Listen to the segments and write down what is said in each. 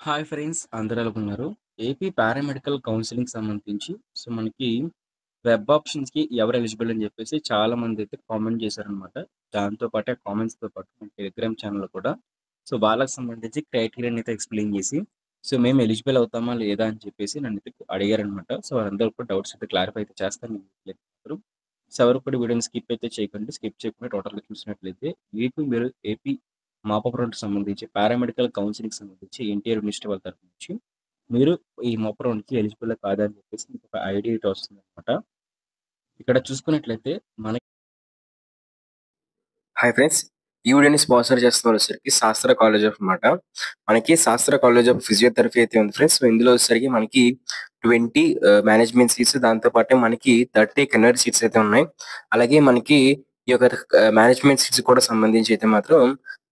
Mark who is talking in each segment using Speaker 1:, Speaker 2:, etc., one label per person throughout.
Speaker 1: Hi friends అందరూ ఎలా ఉన్నారు? ఏపీ పారామెడికల్ కౌన్సిలింగ్ సంబంధించి మనకి వెబ్ ఆప్షన్స్‌కి ఎవరు ఎలిజిబుల్ అని చెప్పేసి చాలామందైతే కామెంట్ చేశారనమాట. దాంతో పాటు ఆ కామెంట్స్‌తో పాటు మన టెలిగ్రామ్ ఛానెల్‌లో కూడా వాళ్ళకి సంబంధించి క్రైటీరియాని అయితే ఎక్స్‌ప్లెయిన్ చేసి మేము ఎలిజిబుల్ అవుతామా లేదా అని చెప్పేసి నన్నైతే అడిగారనమాట. వాళ్ళందరూ కూడా డౌట్స్ అయితే క్లారిఫై అయితే చేస్తాను. ఎవరు కూడా వీడియోని స్కిప్ అయితే చేయకండి. స్కిప్ చేయకుండా టోటల్‌గా చూసినట్లయితే మీరు ఏపీ మాపపురంకి సంబంధించి పారామెడికల్ కౌన్సిలింగ్‌కి సంబంధించి ఎన్టీఆర్ యూనివర్సిటీ వాళ్ళ తరపు నుంచి మీరు ఈ మొప్ప రౌండ్‌కి ఎలిజిబులా కాదా అని చెప్పేసి మీకు ఒక ఐడియా అయితే వస్తుందనమాట. ఇక్కడ చూసుకున్నట్లయితే మనకి
Speaker 2: హాయ్ ఫ్రెండ్స్, ఈ వీడియోని స్పాన్సర్ చేస్తున్న వచ్చేసరికి శాస్త్ర కాలేజ్ ఆఫ్ అన్నమాట. మనకి శాస్త్ర కాలేజ్ ఆఫ్ ఫిజియోథెరపీ అయితే ఉంది ఫ్రెండ్స్. ఇందులో వచ్చేసరికి మనకి 20 మేనేజ్మెంట్ సీట్స్, దాంతో పాటు మనకి 30 కెనరీ సీట్స్ అయితే ఉన్నాయి. అలాగే మనకి ఈ యొక్క మేనేజ్మెంట్ సీట్స్ కూడా సంబంధించి అయితే మాత్రం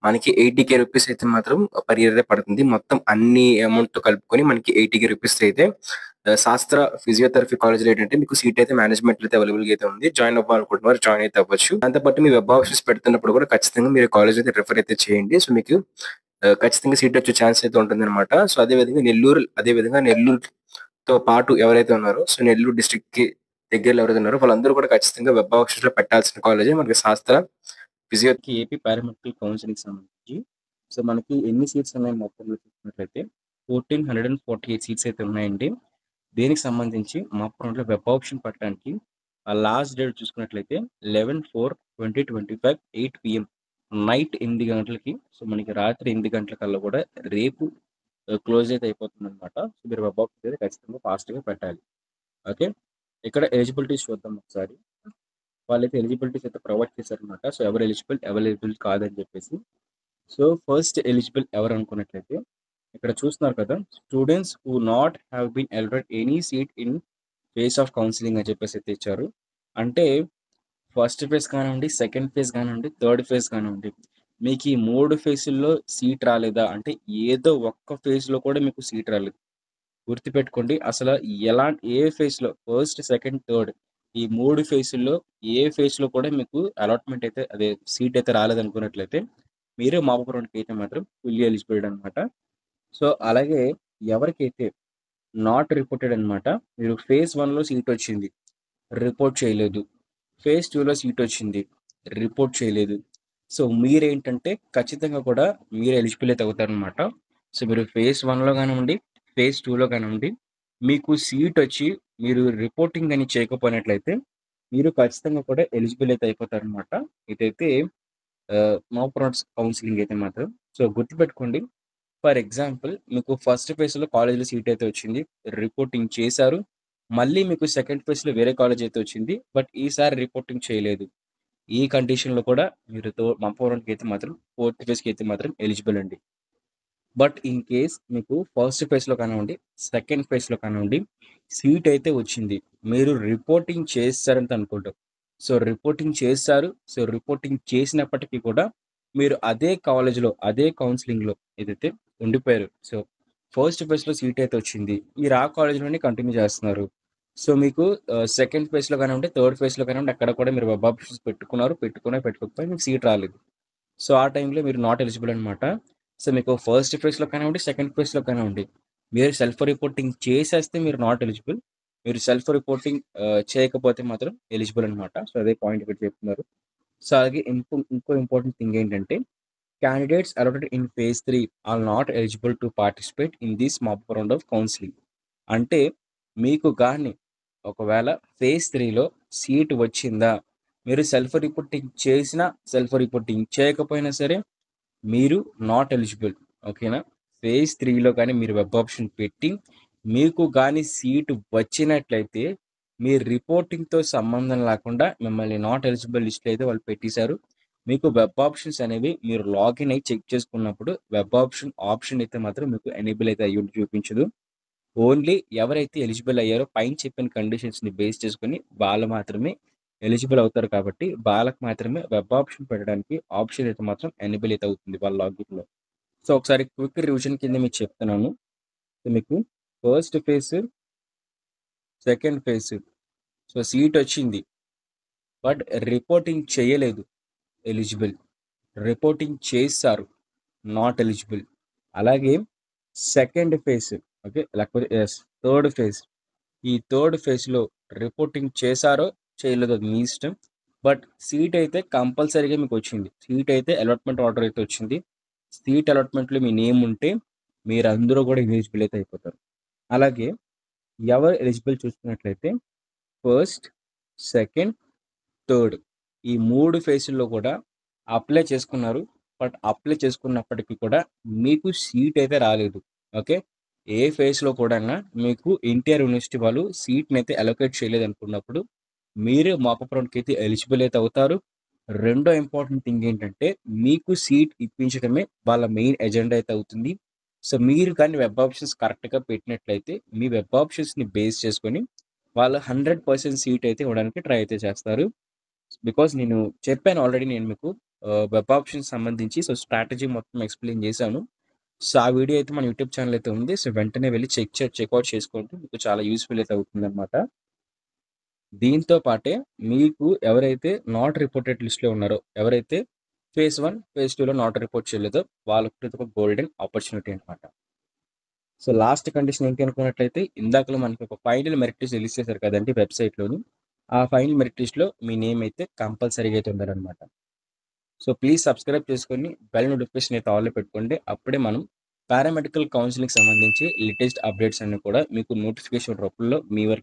Speaker 2: మనకి 80K రూపీస్ అయితే మాత్రం పర్ ఇయర్ పడుతుంది. మొత్తం అన్ని అమౌంట్ కలుపుకొని మనకి 80K రూపీస్ అయితే శాస్త్ర ఫిజియోథెరపీ కాలేజ్‌లో ఏంటంటే మీకు సీట్ అయితే మేనేజ్మెంట్‌లో అయితే అవైలబుల్‌గా అయితే ఉంది. జాయిన్ అవ్వాలనుకుంటున్నవారు జాయిన్ అయితే అవ్వచ్చు. దాంతో పాటు మీ వెబ్ ఆప్షన్స్ పెడుతున్నప్పుడు కూడా ఖచ్చితంగా మీరు కాలేజ్ అయితే రిఫర్ అయితే చేయండి. మీకు ఖచ్చితంగా సీట్ వచ్చే ఛాన్స్ అయితే ఉంటుందన్నమాట. అదే విధంగా నెల్లూరుతో పాటు ఎవరైతే ఉన్నారో నెల్లూరు డిస్ట్రిక్ట్‌కి దగ్గరలో ఎవరైతే ఉన్నారో వాళ్ళందరూ కూడా ఖచ్చితంగా వెబ్ ఆప్షన్స్‌లో పెట్టాల్సిన కాలేజే మనకి శాస్త్ర ఫిజియో.
Speaker 1: ఏపీ పారామెడికల్ కౌన్సిలింగ్‌కి సంబంధించి మనకి ఎన్ని సీట్స్ ఉన్నాయి మొత్తంలో చూసుకున్నట్లయితే 1448 సీట్స్ అయితే ఉన్నాయండి. దీనికి సంబంధించి మాపపురంలో వెబ్ ఆప్షన్ పెట్టడానికి లాస్ట్ డేట్ చూసుకున్నట్లయితే 11/4/2025 8 PM నైట్ 8 గంటలకి మనకి రాత్రి 8 గంటల కల్లా కూడా రేపు క్లోజ్ అయితే అయిపోతుందనమాట. మీరు వెబ్ ఆప్షన్ అయితే ఖచ్చితంగా ఫాస్ట్‌గా పెట్టాలి. ఓకే. ఇక్కడ ఎలిజిబిలిటీస్ చూద్దాం ఒకసారి. వాళ్ళైతే ఎలిజిబిలిటీస్ అయితే ప్రొవైడ్ చేశారనమాట. ఎవరు ఎలిజిబుల్, ఎవరు ఎలిజిబుల్ కాదని చెప్పేసి. ఫస్ట్ ఎలిజిబుల్ ఎవరు అనుకున్నట్లయితే ఇక్కడ చూస్తున్నారు కదా! Students who not have been allocated any seat in phase of counselling అని చెప్పేసి అయితే ఇచ్చారు. అంటే ఫస్ట్ ఫేజ్ కానివ్వండి, సెకండ్ ఫేజ్ కానివ్వండి, థర్డ్ ఫేజ్ కానివ్వండి. మీకు ఈ 3 ఫేజుల్లో సీట్ రాలేదా? అంటే ఏదో ఒక్క ఫేజ్‌లో కూడా మీకు సీట్ రాలేదు. గుర్తుపెట్టుకోండి. ఏ ఫేజ్‌లో ఫస్ట్, సెకండ్, థర్డ్ ఈ 3 ఫేజుల్లో ఏ ఫేజ్‌లో కూడా మీకు అలాట్‌మెంట్ అయితే సీట్ అయితే రాలేదనుకున్నట్లయితే మీరు మాపపురంకి అయితే మాత్రం ఫుల్లీ ఎలిజిబుల్ అనమాట. అలాగే ఎవరికైతే నాట్ రిపోర్టెడ్ అనమాట. మీరు ఫేజ్ 1లో సీట్ వచ్చింది. రిపోర్ట్ చేయలేదు. ఫేజ్ 2లో సీట్ వచ్చింది. రిపోర్ట్ చేయలేదు. మీరేంటంటే ఖచ్చితంగా కూడా మీరు ఎలిజిబుల్ అయితే అవుతారనమాట. మీరు ఫేజ్ 1లో కానివ్వండి, ఫేజ్ 2లో కానివ్వండి, మీకు సీట్ వచ్చి మీరు రిపోర్టింగ్ అని చేయకపోయినట్లయితే మీరు ఖచ్చితంగా కూడా ఎలిజిబుల్ అయితే అయిపోతారనమాట. ఇదైతే నో కౌన్సిలింగ్ అయితే మాత్రం. గుర్తుపెట్టుకోండి. ఫర్ ఎగ్జాంపుల్ మీకు ఫస్ట్ ఫేజ్‌లో కాలేజ్‌లో సీట్ అయితే వచ్చింది. రిపోర్టింగ్ చేశారు. మళ్ళీ మీకు సెకండ్ ఫేజ్‌లో వేరే కాలేజ్ అయితే వచ్చింది. బట్ ఈసారి రిపోర్టింగ్ చేయలేదు. ఈ కండిషన్‌లో కూడా మీరు పంపడానికి అయితే మాత్రం ఫోర్త్ ఫేజ్‌కి అయితే మాత్రం ఎలిజిబుల్ అండి. బట్ ఇన్ కేస్ మీకు ఫస్ట్ ఫేజ్‌లో కానివ్వండి, సెకండ్ ఫేజ్‌లో కానివ్వండి సీట్ అయితే వచ్చింది. మీరు రిపోర్టింగ్ చేశారని అనుకుంటాం. రిపోర్టింగ్ చేశారు. రిపోర్టింగ్ చేసినప్పటికీ కూడా మీరు అదే కాలేజ్‌లో, అదే కౌన్సిలింగ్‌లో ఏదైతే ఉండిపోయారు. ఫస్ట్ ఫేజ్‌లో సీట్ అయితే వచ్చింది. మీరు ఆ కాలేజ్‌లోనే కంటిన్యూ చేస్తున్నారు. మీకు సెకండ్ ఫేజ్‌లో కానివ్వండి, థర్డ్ ఫేజ్‌లో కానివ్వండి అక్కడ కూడా మీరు వెబ్ ఆప్షన్స్ పెట్టుకున్నారు. పెట్టుకోకపోయినా మీకు సీట్ రాలేదు. ఆ టైంలో మీరు నాట్ ఎలిజిబుల్ అనమాట. మీకు ఫస్ట్ ఫేజ్‌లో కానివ్వండి, సెకండ్ ఫేజ్‌లో కానివ్వండి, మీరు సెల్ఫ్ రిపోర్టింగ్ చేసేస్తే మీరు నాట్ ఎలిజిబుల్. మీరు సెల్ఫ్ రిపోర్టింగ్ చేయకపోతే మాత్రం ఎలిజిబుల్ అనమాట. అదే పాయింట్ ఇక్కడ చెప్తున్నారు. అలాగే ఇంకో ఇంపార్టెంట్ థింగ్ ఏంటంటే candidates allotted in phase 3 are not eligible to participate in this mop round of counselling. అంటే మీకు గాని ఒకవేళ ఫేజ్ 3లో సీట్ వచ్చిందా? మీరు సెల్ఫ్ రిపోర్టింగ్ చేసినా, సెల్ఫ్ రిపోర్టింగ్ చేయకపోయినా సరే మీరు నాట్ ఎలిజిబుల్. ఓకేనా? ఫేజ్ 3లో కానీ మీరు వెబ్ ఆప్షన్ పెట్టి మీకు గాని సీట్ వచ్చినట్లయితే మీ రిపోర్టింగ్‌తో సంబంధం లేకుండా మిమ్మల్ని నాట్ ఎలిజిబుల్ లిస్ట్‌లో అయితే వాళ్ళు పెట్టేశారు. మీకు వెబ్ ఆప్షన్స్ అనేవి మీరు లాగిన్ అయ్యి చెక్ చేసుకున్నప్పుడు వెబ్ ఆప్షన్ అయితే మాత్రం మీకు ఎనేబుల్ అయితే అయ్యి చూపించదు. ఓన్లీ ఎవరైతే ఎలిజిబుల్ అయ్యారో పైన చెప్పిన కండిషన్స్‌ని బేస్ చేసుకొని వాళ్ళు మాత్రమే ఎలిజిబుల్ అవుతారు కాబట్టి వాళ్ళకి మాత్రమే వెబ్ ఆప్షన్ పెట్టడానికి ఆప్షన్ అయితే మాత్రం ఎనేబుల్ అయితే అవుతుంది వాళ్ళ లాగిన్‌లో. ఒకసారి క్విక్ రివిజన్ కింద మీకు చెప్తున్నాను. మీకు first phase, second phase seat వచ్చింది. బట్ రిపోర్టింగ్ చేయలేదు. ఎలిజిబుల్. రిపోర్టింగ్ చేశారు. Not eligible. అలాగే సెకండ్ ఫేజ్, ఓకే, లేకపోతే థర్డ్ ఫేజ్. ఈ థర్డ్ ఫేజ్లో రిపోర్టింగ్ చేశారో చేయలేదో మీ ఇష్టం. బట్ సీట్ అయితే కంపల్సరీగా మీకు వచ్చింది. సీట్ అయితే అలాట్మెంట్ ఆర్డర్ అయితే వచ్చింది. సీట్ అలాట్మెంట్లో మీ నేమ్ ఉంటే మీరు అందరూ కూడా ఎలిజిబుల్ అయితే అయిపోతారు. అలాగే ఎవరు ఎలిజిబుల్ చూసుకున్నట్లయితే ఫస్ట్, సెకండ్, థర్డ్ ఈ 3 ఫేజ్‌ల్లో కూడా అప్లై చేసుకున్నారు. బట్ అప్లై చేసుకున్నప్పటికీ కూడా మీకు సీట్ అయితే రాలేదు. ఓకే. ఏ ఫేజ్‌లో కూడాను మీకు ఎన్టీఆర్ యూనివర్సిటీ వాళ్ళు సీట్‌నైతే అలొకేట్ చేయలేదనుకున్నప్పుడు మీరు మాపప్ రౌండ్‌కైతే ఎలిజిబుల్ అయితే అవుతారు. రెండో ఇంపార్టెంట్ థింగ్ ఏంటంటే మీకు సీట్ ఇప్పించడమే వాళ్ళ మెయిన్ ఎజెండా అయితే అవుతుంది. సో, మీరు కానీ వెబ్ ఆప్షన్స్ కరెక్ట్‌గా పెట్టినట్లయితే మీ వెబ్ ఆప్షన్స్‌ని బేస్ చేసుకొని వాళ్ళు 100% సీట్ అయితే ఇవ్వడానికి ట్రై అయితే చేస్తారు. బికాజ్ నేను చెప్పాను ఆల్రెడీ నేను మీకు వెబ్ ఆప్షన్స్ సంబంధించి స్ట్రాటజీ మొత్తం ఎక్స్‌ప్లెయిన్ చేశాను. సో, ఆ వీడియో అయితే మన యూట్యూబ్ ఛానల్ అయితే ఉంది. సో, వెంటనే వెళ్లి చెక్‌ఔట్ చేసుకోండి. మీకు చాలా యూజ్‌ఫుల్ అయితే అవుతుందన్నమాట. దీంతో పాటే మీకు ఎవరైతే నాట్ రిపోర్టెడ్ లిస్ట్‌లో ఉన్నారో, ఎవరైతే ఫేజ్ 1, ఫేజ్ 2లో నాట్ రిపోర్ట్ చేయలేదో వాళ్ళకి ఇది ఒక గోల్డెన్ ఆపర్చునిటీ అన్నమాట. సో, లాస్ట్ కండిషన్ ఏంటి అనుకున్నట్లయితే ఇందాకలో మనకి ఒక ఫైనల్ మెరిట్ లిస్ట్ రిలీజ్ చేశారు కదండీ వెబ్‌సైట్‌లోని. ఆ ఫైనల్ మెరిట్ లిస్ట్‌లో మీ నేమ్ అయితే కంపల్సరీగా అయితే ఉండాలన్నమాట. సో, ప్లీజ్ సబ్స్క్రైబ్ చేసుకొని బెల్ నోటిఫికేషన్ అయితే ఆల్‌లో పెట్టుకోండి. అప్పుడే మనం పారామెడికల్ కౌన్సెలింగ్‌కి సంబంధించి లేటెస్ట్ అప్డేట్స్ అన్నీ కూడా మీకు నోటిఫికేషన్ రూపంలో మీ వరకు